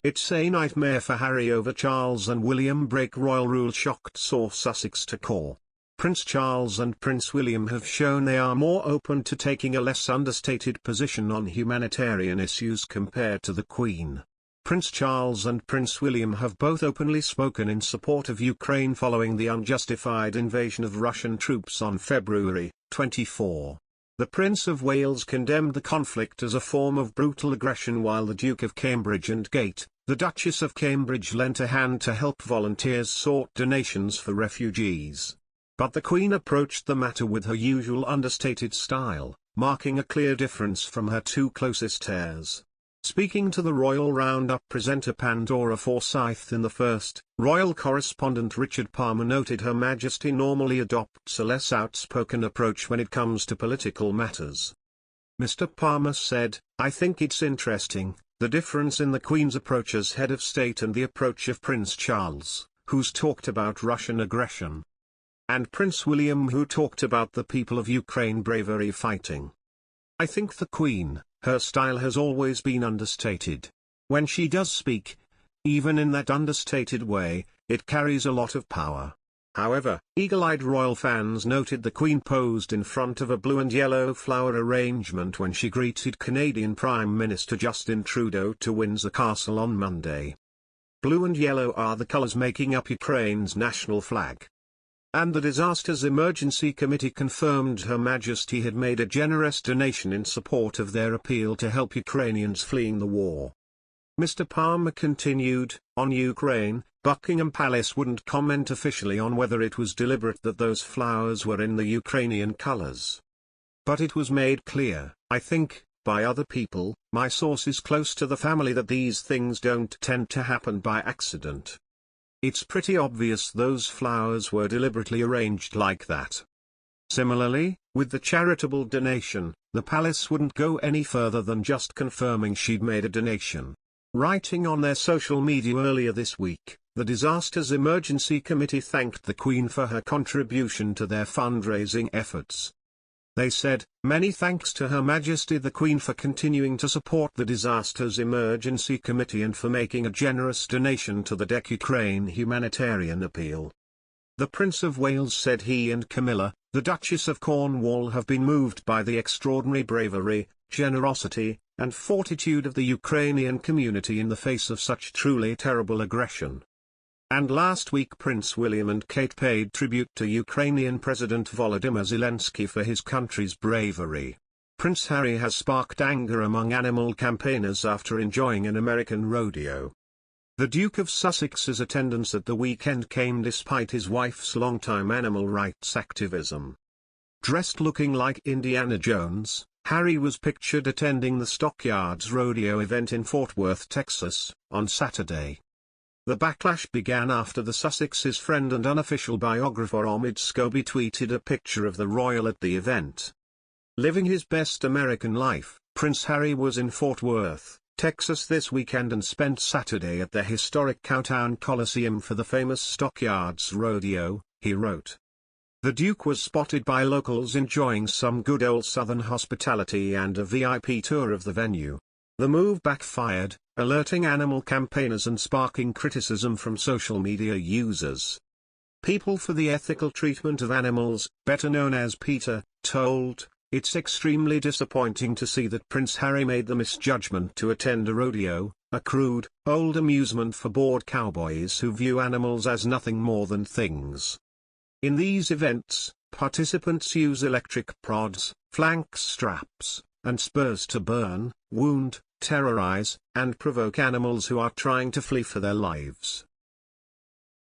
It's a nightmare for Harry over Charles and William break royal rule shocked saw Sussex to core. Prince Charles and Prince William have shown they are more open to taking a less understated position on humanitarian issues compared to the Queen. Prince Charles and Prince William have both openly spoken in support of Ukraine following the unjustified invasion of Russian troops on February 24. The Prince of Wales condemned the conflict as a form of brutal aggression, while the Duke of Cambridge and Kate, the Duchess of Cambridge, lent a hand to help volunteers sort donations for refugees. But the Queen approached the matter with her usual understated style, marking a clear difference from her two closest heirs. Speaking to the Royal Roundup presenter Pandora Forsyth in the first, royal correspondent Richard Palmer noted Her Majesty normally adopts a less outspoken approach when it comes to political matters. Mr. Palmer said, "I think it's interesting, the difference in the Queen's approach as head of state and the approach of Prince Charles, who's talked about Russian aggression, and Prince William, who talked about the people of Ukraine bravery fighting. I think the Queen, her style has always been understated. When she does speak, even in that understated way, it carries a lot of power." However, eagle-eyed royal fans noted the Queen posed in front of a blue and yellow flower arrangement when she greeted Canadian Prime Minister Justin Trudeau to Windsor Castle on Monday. Blue and yellow are the colours making up Ukraine's national flag. And the Disasters Emergency Committee confirmed Her Majesty had made a generous donation in support of their appeal to help Ukrainians fleeing the war. Mr. Palmer continued, on Ukraine, Buckingham Palace wouldn't comment officially on whether it was deliberate that those flowers were in the Ukrainian colours. But it was made clear, I think, by other people, my sources close to the family, that these things don't tend to happen by accident. It's pretty obvious those flowers were deliberately arranged like that. Similarly, with the charitable donation, the palace wouldn't go any further than just confirming she'd made a donation. Writing on their social media earlier this week, the Disasters Emergency Committee thanked the Queen for her contribution to their fundraising efforts. They said, "Many thanks to Her Majesty the Queen for continuing to support the Disasters Emergency Committee and for making a generous donation to the DEC Ukraine humanitarian appeal." The Prince of Wales said he and Camilla, the Duchess of Cornwall, have been moved by the extraordinary bravery, generosity, and fortitude of the Ukrainian community in the face of such truly terrible aggression. And last week Prince William and Kate paid tribute to Ukrainian President Volodymyr Zelensky for his country's bravery. Prince Harry has sparked anger among animal campaigners after enjoying an American rodeo. The Duke of Sussex's attendance at the weekend came despite his wife's longtime animal rights activism. Dressed looking like Indiana Jones, Harry was pictured attending the Stockyards Rodeo event in Fort Worth, Texas, on Saturday. The backlash began after the Sussex's friend and unofficial biographer Omid Scobie tweeted a picture of the royal at the event. Living his best American life, Prince Harry was in Fort Worth, Texas this weekend and spent Saturday at the historic Cowtown Coliseum for the famous Stockyards Rodeo, he wrote. The Duke was spotted by locals enjoying some good old Southern hospitality and a VIP tour of the venue. The move backfired, alerting animal campaigners and sparking criticism from social media users. People for the Ethical Treatment of Animals, better known as PETA, told, "It's extremely disappointing to see that Prince Harry made the misjudgment to attend a rodeo, a crude, old amusement for bored cowboys who view animals as nothing more than things. In these events, participants use electric prods, flank straps, and spurs to burn, wound, terrorize, and provoke animals who are trying to flee for their lives.